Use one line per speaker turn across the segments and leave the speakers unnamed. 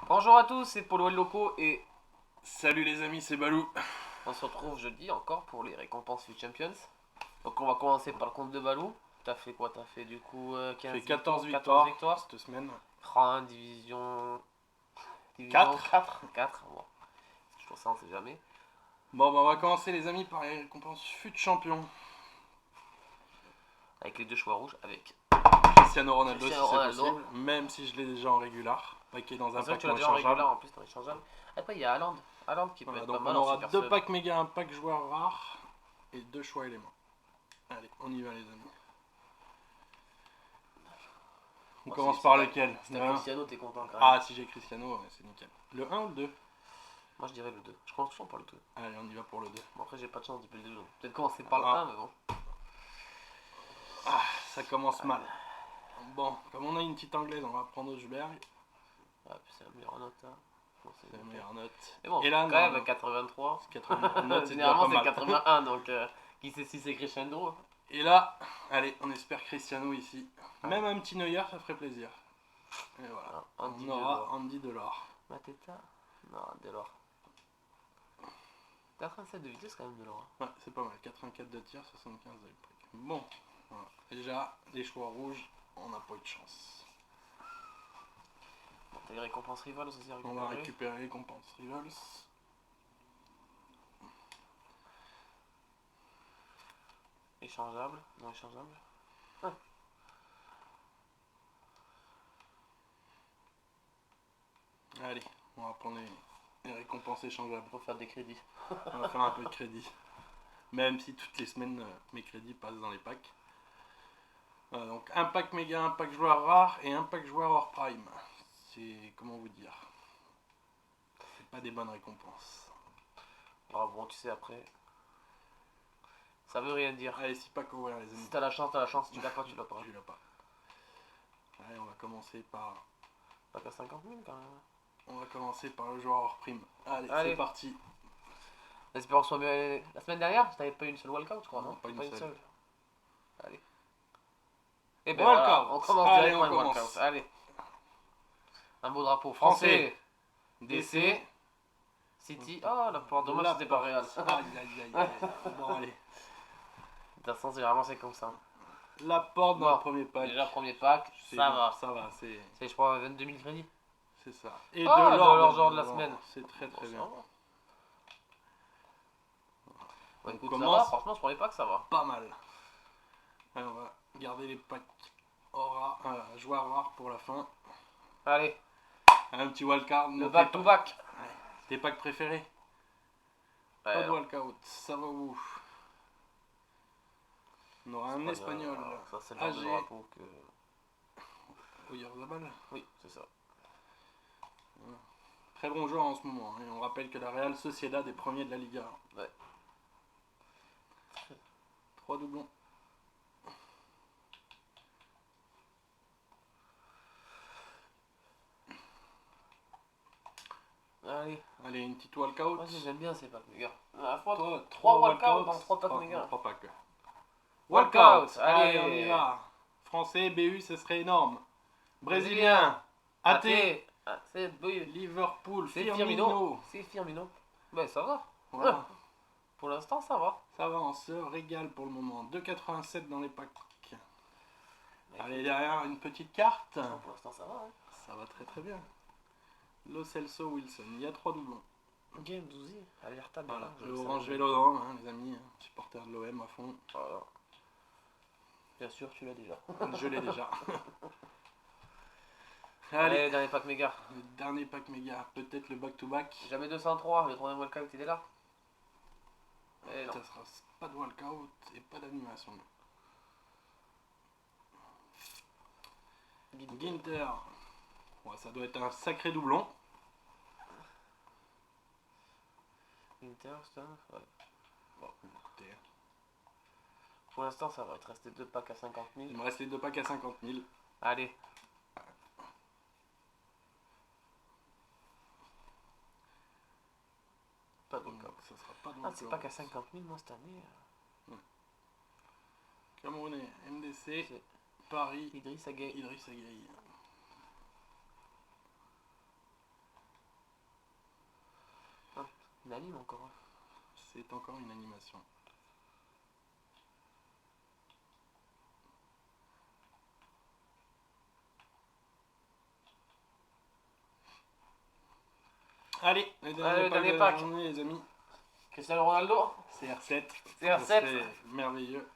Bonjour à tous, c'est Polo Loco et
Salut les amis, c'est Balou.
on se retrouve jeudi encore pour les récompenses FUT Champions. Donc on va commencer par le compte de Balou. T'as fait quoi? T'as fait du coup 15
J'ai 14
victoires
victoires cette semaine.
1 division...
4.
4. Bon. C'est toujours ça, on sait jamais.
Bon, bah on va commencer les amis par les récompenses FUT champion.
Avec les deux choix rouges, avec...
Cristiano Ronaldo
Cristiano
si c'est
Ronaldo.
possible, même si je l'ai déjà en régular, paquet dans un
C'est vrai que
pack
tu l'as
non
déjà en
échangeable.
régular en plus, dans l'échangeable. Après il y a Haaland. Haaland qui peut
Voilà,
être
donc
pas mal
on
en
aura
super
2
sub.
packs méga, un pack joueur rare et 2 choix éléments. Allez, on y va les amis. On commence par lequel?
Si t'as Cristiano, t'es content quand même.
Ah, si j'ai Cristiano, c'est nickel. Le 1 ou le 2?
Moi je dirais le 2. Je commence toujours par le 2.
Allez, on y va pour le 2.
Bon après j'ai pas de chance depuis le 2. Peut-être commencer par le
Ah.
1 mais bon.
Ah, ça commence mal. Bon, comme on a une petite anglaise, on va prendre Osberg.
Ouais, puis c'est la meilleure note. Hein. Bon,
C'est la meilleure note.
Mais bon,
Et là,
quand
non,
même, 83.
80 notes, c'est déjà
Généralement,
pas
c'est
mal.
81, donc qui sait si c'est crescendo.
Et là, allez, on espère Cristiano ici. Même un petit Neuer, ça ferait plaisir. Et voilà.
Ah, Andy
on aura
Delors.
Andy Delors.
Mateta. Non, Delors. 87 de vitesse quand même, Delors.
Ouais, c'est pas mal. 84 de tir, 75 de break. Bon, voilà. Déjà, les choix rouges, on n'a pas eu de chance.
Bon, t'as les récompenses rivales aussi à récupérer.
On va récupérer les récompenses Rivals.
Échangeable. Non, échangeable. Ouais.
Allez, on va prendre les récompenses échangeables.
Pour faire des crédits.
On va faire un peu de crédit. Même si toutes les semaines, mes crédits passent dans les packs. Voilà, donc un pack méga, un pack joueur rare et un pack joueur hors prime. C'est, comment vous dire, c'est pas des bonnes récompenses.
Ah bon, tu sais, après. Ça veut rien dire.
Allez, 6 packs ouverts les amis.
Si t'as la chance, t'as la chance. Si tu l'as pas, tu l'as pas.
Tu l'as pas. Allez, on va commencer par...
Pas qu'à 50 000 quand même.
On va commencer par le joueur hors prime. Allez. C'est parti.
Espérons que ce soit mieux. La semaine dernière, t'avais pas eu une seule walkout, je crois,
Non,
non?
pas une seule.
Allez. Et ben
Walkout.
voilà, on commence
Allez,
directement
on
une
commence.
walkout. Allez. Un beau drapeau français.
DC.
City. Oh, la porte. Dommage, c'était pas réel.
Aïe. Bon, allez.
De toute façon, généralement, c'est comme ça.
La porte dans
Bon,
le premier pack.
Déjà, premier pack, ça va.
Ça va, c'est
C'est, je crois, 22 000 crédits.
c'est ça. Et
Ah,
de
de
l'or
leur genre de la semaine.
C'est très
Bon,
bien.
ça va. Bon, écoute, ça
commence.
va. Franchement, ce premier pack, ça va.
Pas mal. Allez, on va garder les packs joueurs rares pour la fin.
Allez,
Un petit wildcard.
le back to back.
Tes packs préférés?
Ouais,
Pas de
alors,
wildcard. Ça va où? On aura un espagnol.
alors, ça, c'est le genre de
AG.
drapeau que.
Oyarzabal.
Oui, c'est ça.
Très bon joueur en ce moment. Et on rappelle que la Real Sociedad est premier de la Liga.
Ouais.
3 doublons.
Allez,
une petite walkout.
moi j'aime bien ces packs, les gars. À la fois,
Toi,
3 walkouts dans 3 packs, les gars.
3 packs.
Walkout,
Allez, on
allez.
y va. Français, BU, ce serait énorme. Brésilien, AT,
C'est
Liverpool,
C'est
Firmino.
C'est Firmino. Ouais, ça va.
Voilà.
Pour l'instant, ça va.
Ça va, on se régale pour le moment. 2,87 dans les packs. Allez, derrière, une petite carte.
Pour l'instant, ça va. Hein.
Ça va très bien. Lo Celso Wilson, il y a 3 doublons.
Game 12, Alerta,
Voilà, le Orange Vélodrome, hein, les amis, supporters de l'OM à fond.
Voilà. Bien sûr, tu l'as déjà.
Je l'ai déjà.
Allez, dernier pack méga.
Le dernier pack méga, peut-être le back-to-back.
Jamais 203, le troisième walkout, il est là. Et non.
Ça sera pas de walkout et pas d'animation. Ginter. Ouais, ça doit être un sacré doublon.
Inter, ouais.
Bon, écoutez.
Pour l'instant, ça va. Il te restait 2 packs à 50 000.
Il me reste les 2 packs à 50 000.
Allez. Pas de walkout.
Ça sera pas de
Ah,
walkout.
c'est pas qu'à 50 000, moi, cette année.
Camerounais, MDC,
C'est
Paris,
Idriss Gueye.
Idriss Gueye.
Une anime encore.
C'est encore une animation. Allez, le dernier pack de la
pack.
journée, les amis.
Cristiano Ronaldo.
CR7.
CR7.
C'est merveilleux.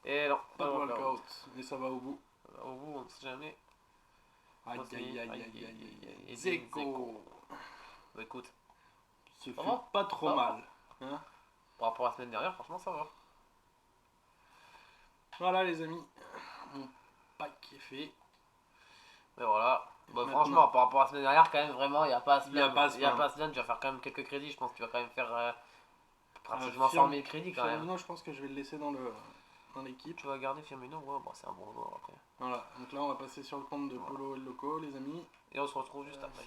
Et non,
Pas de walkout. Et ça va au bout.
Au bout, on ne sait jamais.
Aïe aïe aïe aïe aïe.
Zeko.
Zeko.
Bah écoute,
Ce fut
va
pas trop
Ça va
mal. Hein,
par rapport à la semaine dernière, franchement, ça va.
voilà les amis. Mon pack est fait.
Mais voilà. Bah,
Maintenant-
franchement, par rapport à la semaine dernière, quand même, vraiment, il n'y a pas à se
Il y a
plaindre.
pas à se
Il y a
plaindre.
pas à se plaindre. Tu vas faire quand même quelques crédits. Je pense que tu vas quand même faire pratiquement
Firm-
100 000 crédits quand même.
Firmino, je pense que je vais le laisser dans l'équipe.
Tu vas garder Firmino, ouais, bon, c'est un bon joueur après.
Voilà, donc là on va passer sur le compte de Polo et Loco, les amis.
Et on se retrouve juste après.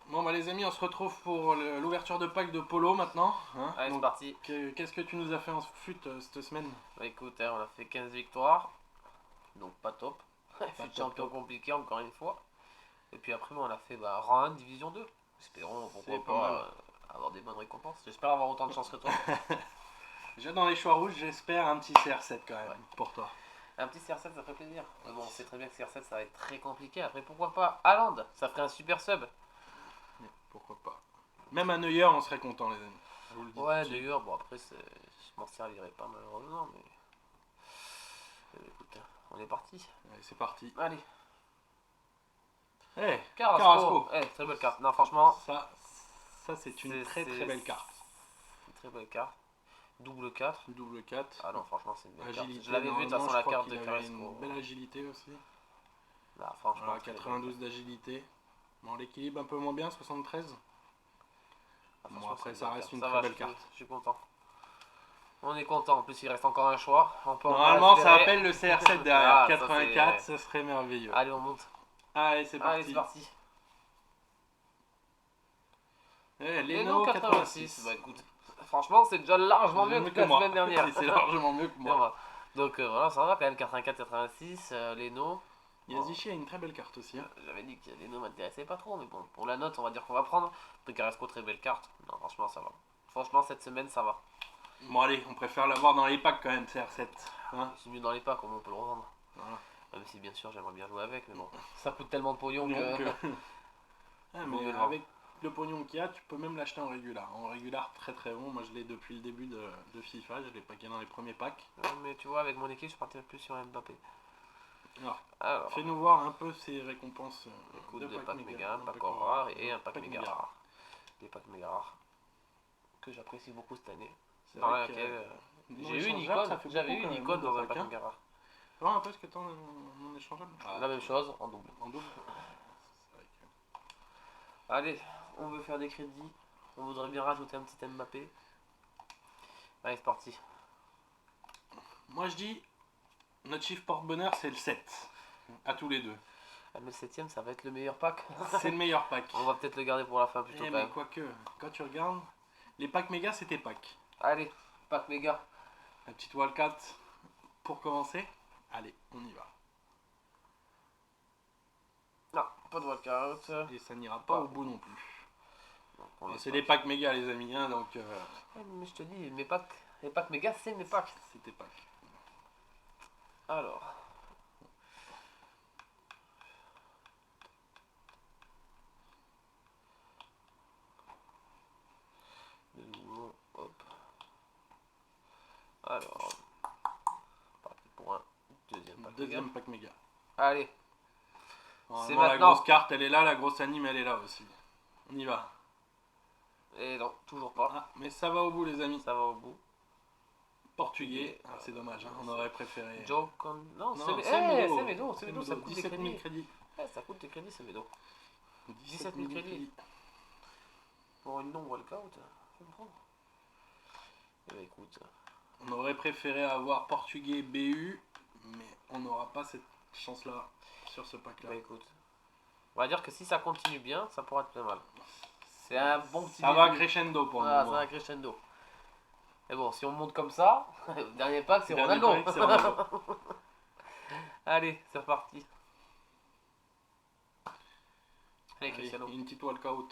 Bon bah les amis, on se retrouve pour l'ouverture de pack de Polo maintenant. Hein.
Allez, c'est
Donc,
parti.
qu'est-ce que tu nous as fait en fut cette semaine?
Bah écoute, on a fait 15 victoires. Donc pas top. Fut champion compliqué encore une fois. Et puis après, on a fait rang 1, division 2. Espérons, pourquoi
C'est pas
pas,
mal.
avoir des bonnes récompenses. J'espère avoir autant de chance que toi.
Déjà dans les choix rouges, j'espère un petit CR7 quand même pour toi.
Un petit CR7, ça ferait plaisir. Mais bon, on sait très bien que CR7, ça va être très compliqué. Après, pourquoi pas Haaland, ça ferait un super sub.
Mais pourquoi pas. Même à Neuer, on serait content les amis. Je vous le dis
Ouais,
tout de suite.
d'ailleurs, bon après, je m'en servirais pas malheureusement, mais... écoute, on est parti.
Allez, c'est parti.
Allez,
Eh,
Carrasco. Très belle carte. Non, franchement,
Ça c'est une très belle carte.
une très belle carte. Double 4.
Double 4.
Ah non, franchement, c'est une belle carte.
Agilité,
Je l'avais vu de toute façon,
normalement,
la
je crois
carte de
qu'il avait
Carrasco.
une belle agilité aussi.
Non, franchement,
Voilà,
très belle
92 d'agilité. Bon, l'équilibre un peu moins bien, 73.
carte. Ah,
Bon,
franchement,
après,
c'est
ça
belle
reste
carte.
une
Ça
très
va,
belle
je suis-
carte.
Je suis content. On est content. En plus, il reste encore un choix. On peut encore
Normalement, ça
espérer.
appelle le CR7 derrière.
Ah, ça,
84, ce serait merveilleux.
Allez, on monte.
Allez, c'est
Allez, c'est
parti.
parti.
Eh,
Leno
Leno
86.
86.
Bah écoute, franchement, c'est déjà largement mieux que la
moi.
semaine dernière.
C'est largement mieux que moi.
Voilà. Donc voilà, ça va quand même. 84, 86. Leno.
Yazici a une très belle carte aussi. Hein.
J'avais dit que Leno m'intéressait pas trop, mais bon, pour la note, on va dire qu'on va prendre. Après, Carrasco, très belle carte. Non, franchement, ça va. Franchement, cette semaine, ça va.
Bon, allez, on préfère l'avoir dans les packs quand même, CR7. Hein.
C'est mieux dans les packs, comment on peut le revendre.
Voilà.
Même si, bien sûr, j'aimerais bien jouer avec, mais bon, ça coûte tellement de pognon
Donc,
que.
ah,
Vaut
mais
mieux le
avec le pognon qu'il y a, tu peux même l'acheter en régular. En régular, très très bon. Moi, je l'ai depuis le début de FIFA. Je l'ai packé dans les premiers packs.
Ouais, mais tu vois, avec mon équipe, je partirais plus sur Mbappé. Alors,
Fais-nous voir un peu ces récompenses.
écoute,
de
deux
pack
packs méga, un
un
pack
pack
rare et un pack
pack
méga
méga
rare. Des packs méga rares que j'apprécie beaucoup cette année.
C'est
Dans
vrai que,
laquelle
non
j'ai eu une
échangeable,
icône,
ça fait
j'avais
beaucoup
eu
quand
une
même,
icône
de
dans un
pack,
pack
hein.
méga rare.
Voir un peu ce que t'as en échangeable.
La même chose en double.
En double. C'est vrai que-
Allez, on veut faire des crédits. On voudrait bien rajouter un petit Mbappé. Allez, c'est parti.
Moi, je dis, notre chiffre porte-bonheur, c'est le 7. À tous les deux.
Ah, mais le 7ème, ça va être le meilleur pack.
C'est le meilleur pack.
On va peut-être le garder pour la fin plutôt
Eh,
quand
mais
même.
quoique, quand tu regardes, les packs méga, c'était packs.
Allez, pack méga.
La petite wildcat pour commencer. Allez, on y va.
Non, pas de walkout.
Et ça n'ira pas au bout non plus.
Donc, on laisse
C'est
pas.
des packs méga, les amis, hein, donc
Ouais, mais je te dis, les packs méga, c'est mes packs.
c'était packs.
Alors. De nouveau, hop. Alors. Parti pour un deuxième pack méga.
Deuxième pack méga.
Allez,
Normalement, la
maintenant.
grosse carte, elle est là, la grosse anime, elle est là aussi. On y va.
et non, toujours pas.
Ah, mais ça va au bout, les amis.
Ça va au bout.
Portugais. Ah, c'est dommage, hein, on aurait préféré.
Joe Con... Non,
Non,
c'est Medo, ça coûte des
17 000
crédits.
crédits.
Ça coûte des crédits, c'est Medo.
17 000 crédits.
Pour une non-walkout, je vais me prendre. Eh ben écoute,
On aurait préféré avoir Portugais BU, mais on n'aura pas cette chance-là sur ce pack-là.
bah écoute. On va dire que si ça continue bien, ça pourra être pas mal. C'est un bon petit
Ça va
début.
crescendo pour le
Voilà,
moment.
ça va crescendo. Et bon, si on monte comme ça, le dernier pack c'est
Dernier
Ronaldo.
pack, c'est Ronaldo.
Allez, c'est reparti. Allez,
Allez,
Cristiano.
une petite walkout.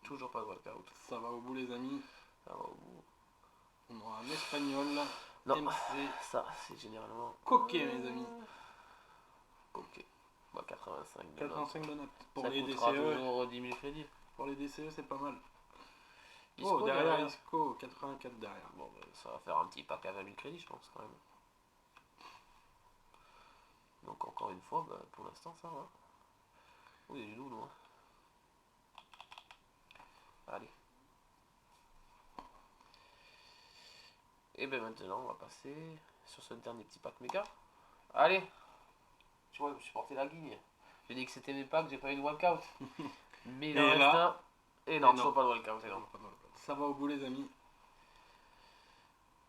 Toujours pas de walkout.
Ça va au bout les amis.
Ça va au bout.
On aura un espagnol.
Non,
MC.
ça c'est généralement...
Coquet mes amis.
Ok. Bah 85 de notes.
85 de notes. Pour
Ça
les
coûtera
DCE.
toujours 10 000 crédits.
Pour les DCE c'est pas mal.
Isco,
Oh derrière Isco, 84 derrière.
Bon, bah, ça va faire un petit pack à 20 000 crédits, je pense, quand même. Donc, encore une fois, bah, pour l'instant, ça va. Oui, il y a du loulou, hein. Allez. Et ben maintenant, on va passer sur ce dernier petit pack méga. Allez. Tu vois, je me suis porté la guigne. J'ai dit que c'était mes packs, j'ai pas eu de walkout. Mais il en reste un. Et non, toujours pas de walkout.
Ça va au bout les amis.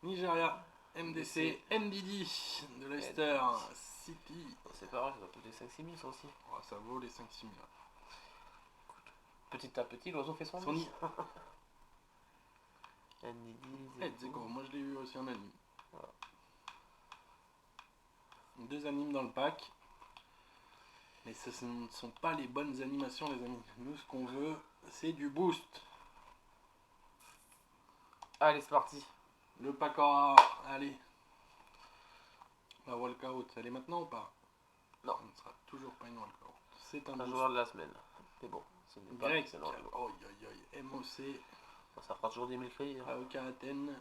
Nigeria, MDC, NDD de Leicester City.
C'est pas vrai, ça doit coûter 5-6 000 ça aussi.
Oh, ça vaut les 5-6 000.
Petit à petit, l'oiseau fait son nid. NDD,
moi je l'ai eu aussi en anime.
Voilà.
2 animes dans le pack. Mais ce ne sont pas les bonnes animations les amis. Nous ce qu'on veut c'est du boost.
Allez c'est parti.
Le pack aura, allez. La walkout, elle est maintenant ou pas?
Non.
Ce ne sera toujours pas une walkout. C'est un
Un
boost.
joueur de la semaine. Mais bon, ce n'est pas
Grec,
excellent.
MOC,
Ça fera toujours 10 000 crédits. Hein.
AEK Athènes,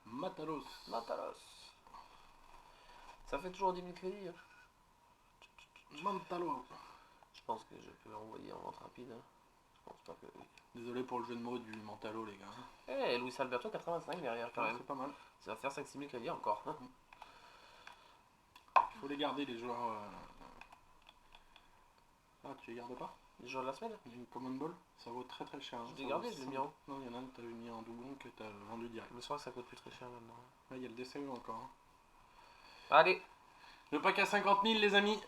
Matalos.
Ça fait toujours 10 000 crédits. Hein.
Mantalo.
Je pense que je peux envoyer en vente rapide. Hein. Je pense pas que...
Désolé pour le jeu de mots du Mantalo les gars.
Eh, Luis Alberto 85 derrière quand même.
C'est pas mal.
Ça va faire 5-6 000 crédits encore. Hein.
Il faut les garder les joueurs. Ah, tu les gardes pas?
Les joueurs de la semaine?
Une Common Ball, ça vaut très très cher.
Je l'ai gardé, je l'ai mis en...
Non, il y en a un que tu as mis en doublon que tu as vendu direct.
Mais je crois que ça coûte plus très cher maintenant.
Là, il y a le DCE encore. Hein.
Allez.
Le pack à 50 000 les amis.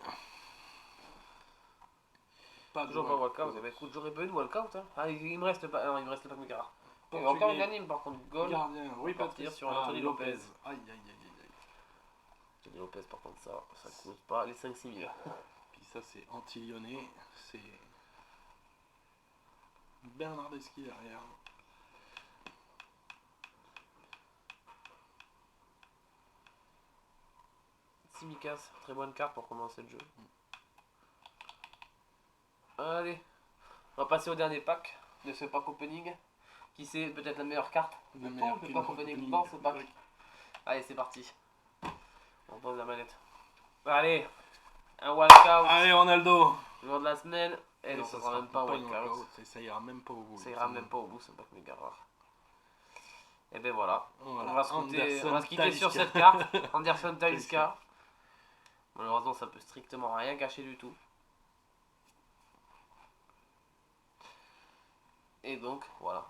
Pas
Toujours pas walkout. Eh ben, écoute, j'aurais pas eu de walkout. Hein. Ah, il me reste pas. Non, il me reste le pack Megara. Il y a encore une anime par contre. Goal.
Gardien, oui,
partir sur Anthony Lopez.
Aïe.
Anthony Lopez, par contre, ça coûte pas les 5-6 000.
Puis ça, c'est anti-lyonnais. C'est Bernardeschi derrière.
Tsimikas, très bonne carte pour commencer le jeu. Allez, on va passer au dernier pack de ce pack opening. Qui c'est peut-être la meilleure carte de tout le pack opening dans ce pack. Allez, c'est parti. On pose la manette. Allez, un walkout.
Allez, Ronaldo.
Joueur de la semaine. Et non, ça sera même pas un walkout.
Ça ira même pas au bout.
Ça ira même pas au bout, c'est un pack méga rare. Et ben voilà.
On
va se quitter sur cette carte. Anderson Talisca. Malheureusement, ça peut strictement rien cacher du tout. Et donc, voilà.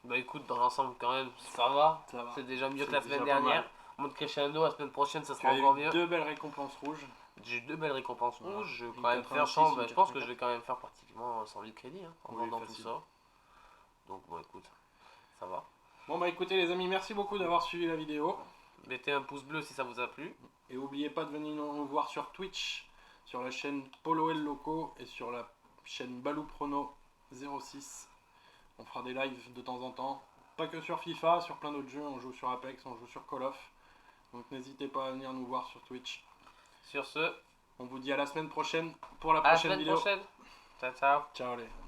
Bah écoute, dans l'ensemble, quand même, ça va. C'est déjà mieux que la semaine dernière. Monte crescendo, la semaine prochaine, ça sera encore mieux.
2 belles récompenses rouges.
J'ai 2 belles récompenses rouges. Je vais quand même faire je pense que je vais quand même faire pratiquement 100 000 crédits hein, en vendant tout ça. Donc, bon, écoute, ça va.
Bon, bah écoutez, les amis, merci beaucoup d'avoir suivi la vidéo.
Mettez un pouce bleu si ça vous a plu.
Et n'oubliez pas de venir nous voir sur Twitch, sur la chaîne Polo El Loco et sur la chaîne Balou Prono 06. On fera des lives de temps en temps. Pas que sur FIFA, sur plein d'autres jeux. On joue sur Apex, on joue sur Call of. Donc n'hésitez pas à venir nous voir sur Twitch.
Sur ce,
on vous dit à la semaine prochaine pour la prochaine vidéo.
Ciao, ciao.
Ciao les.